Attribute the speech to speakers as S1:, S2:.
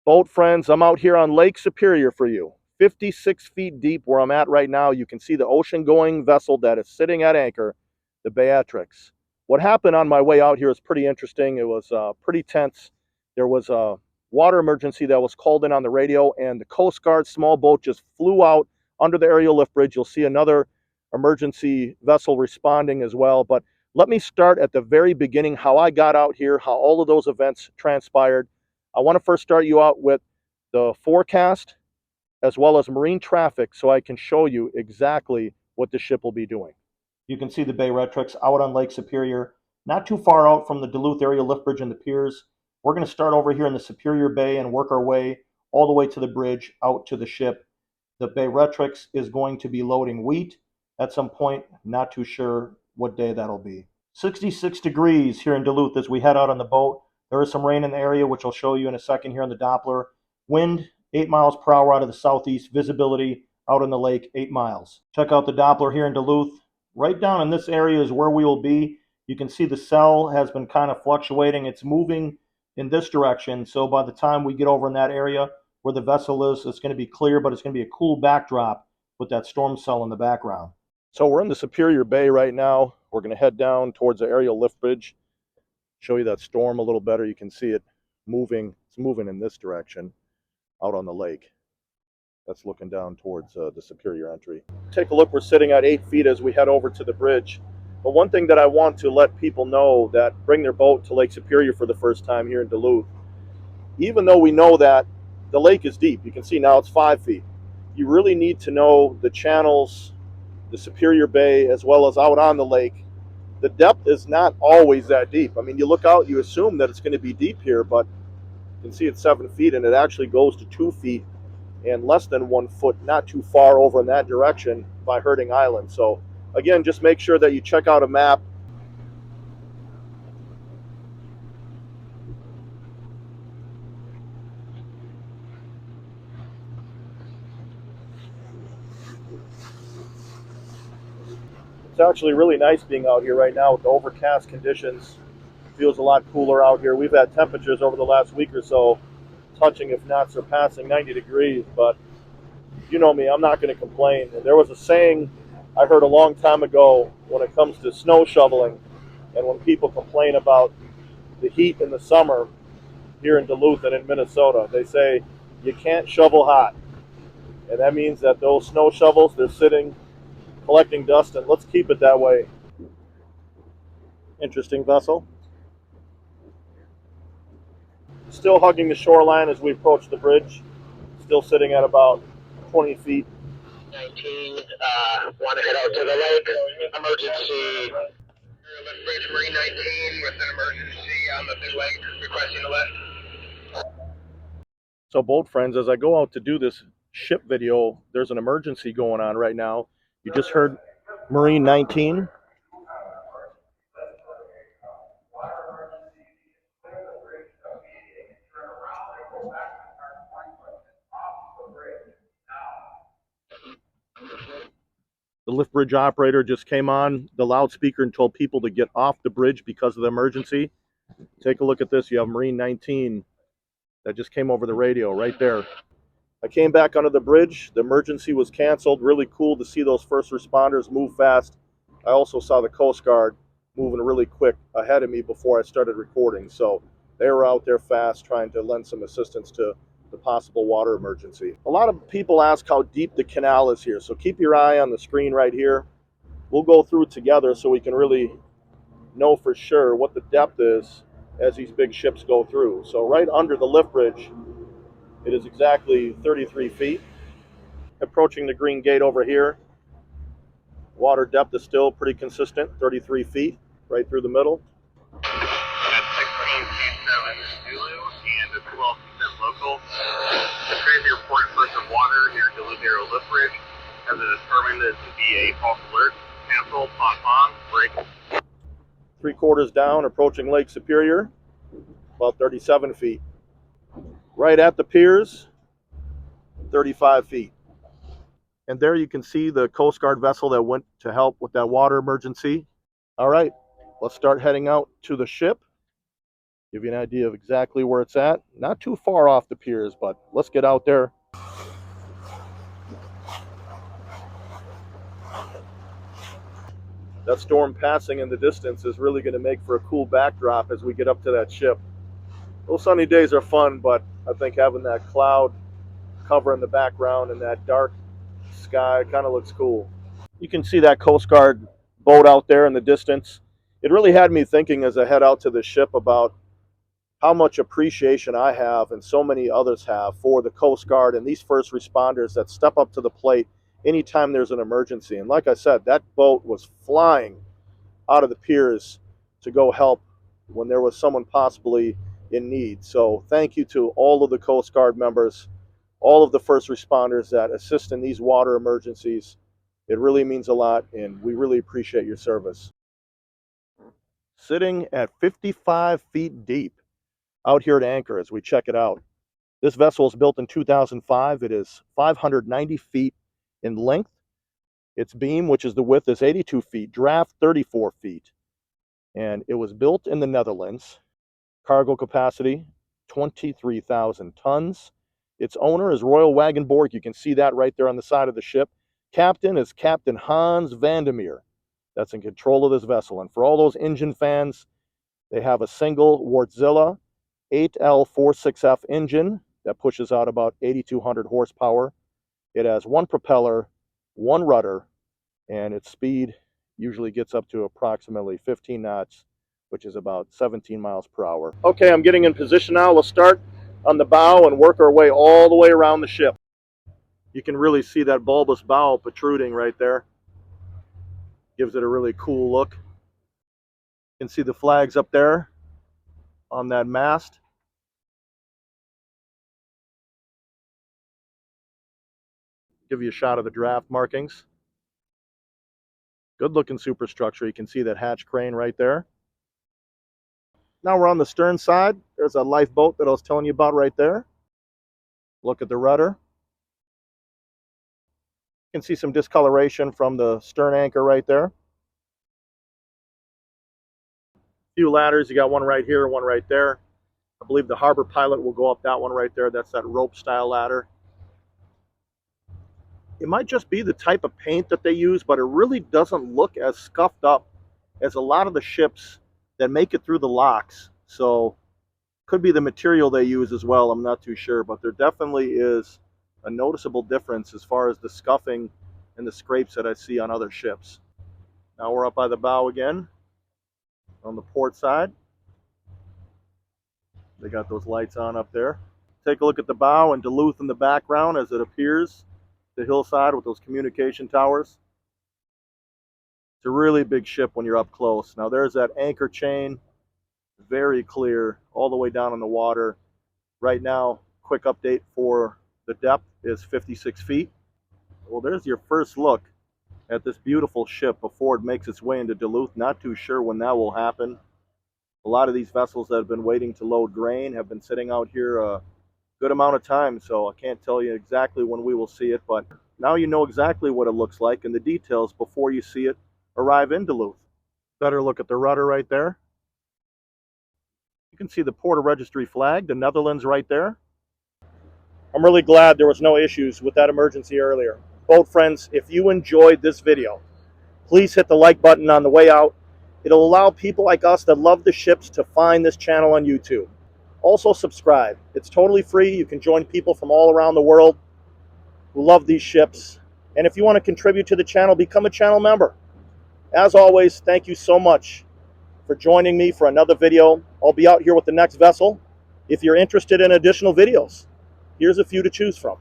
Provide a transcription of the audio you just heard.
S1: Boat friends, I'm out here on Lake Superior for you. 56 feet deep where I'm at right now. You can see the ocean-going vessel that is sitting at anchor, the Beatrix. What happened on my way out here is pretty interesting. It was pretty tense. There was a water emergency that was called in on the radio, and the Coast Guard small boat just flew out under the aerial lift bridge. You'll see another emergency vessel responding as well. But let me start at the very beginning, how I got out here, how all of those events transpired. I want to first start you out with the forecast as well as marine traffic so I can show you exactly what the ship will be doing. You can see the Beatrix out on Lake Superior, not too far out from the Duluth area lift bridge and the piers. We're going to start over here in the Superior Bay and work our way all the way to the bridge out to the ship. The Beatrix is going to be loading wheat at some point, not too sure what day that'll be. 66 degrees here in Duluth as we head out on the boat. There is some rain in the area, which I'll show you in a second here on the Doppler. Wind, 8 miles per hour out of the southeast. Visibility out on the lake, 8 miles. Check out the Doppler here in Duluth. Right down in this area is where we will be. You can see the cell has been kind of fluctuating. It's moving in this direction. So by the time we get over in that area where the vessel is, it's going to be clear, but it's going to be a cool backdrop with that storm cell in the background. So we're in the Superior Bay right now. We're going to head down towards the aerial lift bridge. Show you that storm a little better. You can see it moving. It's moving in this direction out on the lake. That's looking down towards the Superior entry. Take a look. We're sitting at 8 feet as we head over to the bridge. But one thing that I want to let people know that bring their boat to Lake Superior for the first time here in Duluth, even though we know that the lake is deep, you can see now it's 5 feet. You really need to know the channels, the Superior Bay, as well as out on the lake. The depth is not always that deep. I mean, you look out, you assume that it's going to be deep here, but you can see it's 7 feet, and it actually goes to 2 feet and less than 1 foot, not too far over in that direction by Heightening Island. So again, just make sure that you check out a map. It's actually really nice being out here right now with the overcast conditions. Feels a lot cooler out here. We've had temperatures over the last week or so touching, if not surpassing 90 degrees, but you know me, I'm not going to complain. And there was a saying I heard a long time ago when it comes to snow shoveling, and when people complain about the heat in the summer here in Duluth and in Minnesota, they say you can't shovel hot. And that means that those snow shovels, they're sitting collecting dust, and let's keep it that way. Interesting vessel. Still hugging the shoreline as we approach the bridge. Still sitting at about 20 feet.
S2: 19, want to head out to the lake. Emergency. Lift bridge, Marine 19 with an emergency on the big lake, requesting a lift.
S1: So boat friends, as I go out to do this ship video, there's an emergency going on right now. You just heard Marine 19. The lift bridge operator just came on the loudspeaker and told people to get off the bridge because of the emergency. Take a look at this. You have Marine 19 that just came over the radio right there. I came back under the bridge. The emergency was canceled. Really cool to see those first responders move fast. I also saw the Coast Guard moving really quick ahead of me before I started recording. So they were out there fast trying to lend some assistance to the possible water emergency. A lot of people ask how deep the canal is here. So keep your eye on the screen right here. We'll go through it together so we can really know for sure what the depth is as these big ships go through. So right under the lift bridge, it is exactly 33 feet. Approaching the green gate over here, water depth is still pretty consistent, 33 feet, right through the middle.
S2: At 1627 Zulu and a 12% local. The crazy report source of water near Duluth Aero Lift Bridge has been determined to be a false alert. Cancel, pon, break.
S1: 3/4 down, approaching Lake Superior, about 37 feet. Right at the piers, 35 feet. And there you can see the Coast Guard vessel that went to help with that water emergency. All right, let's start heading out to the ship. Give you an idea of exactly where it's at. Not too far off the piers, but let's get out there. That storm passing in the distance is really going to make for a cool backdrop as we get up to that ship. Those sunny days are fun, but I think having that cloud cover in the background and that dark sky kind of looks cool. You can see that Coast Guard boat out there in the distance. It really had me thinking as I head out to the ship about how much appreciation I have and so many others have for the Coast Guard and these first responders that step up to the plate anytime there's an emergency. And like I said, that boat was flying out of the piers to go help when there was someone possibly in need. So thank you to all of the Coast Guard members, all of the first responders that assist in these water emergencies. It really means a lot, and we really appreciate your service. Sitting at 55 feet deep out here at anchor as we check it out. This vessel was built in 2005. It is 590 feet in length. Its beam, which is the width, is 82 feet, draft 34 feet. And it was built in the Netherlands. Cargo capacity, 23,000 tons. Its owner is Royal Wagenborg. You can see that right there on the side of the ship. Captain is Captain Hans Vandermeer. That's in control of this vessel. And for all those engine fans, they have a single Wärtsilä 8L46F engine that pushes out about 8,200 horsepower. It has one propeller, one rudder, and its speed usually gets up to approximately 15 knots, which is about 17 miles per hour. Okay, I'm getting in position now. We'll start on the bow and work our way all the way around the ship. You can really see that bulbous bow protruding right there. Gives it a really cool look. You can see the flags up there on that mast. Give you a shot of the draft markings. Good looking superstructure. You can see that hatch crane right there. Now we're on the stern side. There's a lifeboat that I was telling you about right there. Look at the rudder. You can see some discoloration from the stern anchor right there. A few ladders. You got one right here, one right there. I believe the harbor pilot will go up that one right there. That's that rope style ladder. It might just be the type of paint that they use, but it really doesn't look as scuffed up as a lot of the ships that make it through the locks. So could be the material they use as well. I'm not too sure, but there definitely is a noticeable difference as far as the scuffing and the scrapes that I see on other ships. Now we're up by the bow again on the port side. They got those lights on up there. Take a look at the bow and Duluth in the background as it appears the hillside with those communication towers. It's a really big ship when you're up close. Now there's that anchor chain, very clear all the way down in the water. Right now, quick update for the depth is 56 feet. Well, there's your first look at this beautiful ship before it makes its way into Duluth. Not too sure when that will happen. A lot of these vessels that have been waiting to load grain have been sitting out here a good amount of time, so I can't tell you exactly when we will see it, but now you know exactly what it looks like and the details before you see it arrive in Duluth. Better look at the rudder right there. You can see the Port of Registry flag, the Netherlands right there. I'm really glad there was no issues with that emergency earlier. Boat friends, if you enjoyed this video, please hit the like button on the way out. It'll allow people like us that love the ships to find this channel on YouTube. Also subscribe. It's totally free. You can join people from all around the world who love these ships. And if you want to contribute to the channel, become a channel member. As always, thank you so much for joining me for another video. I'll be out here with the next vessel. If you're interested in additional videos, here's a few to choose from.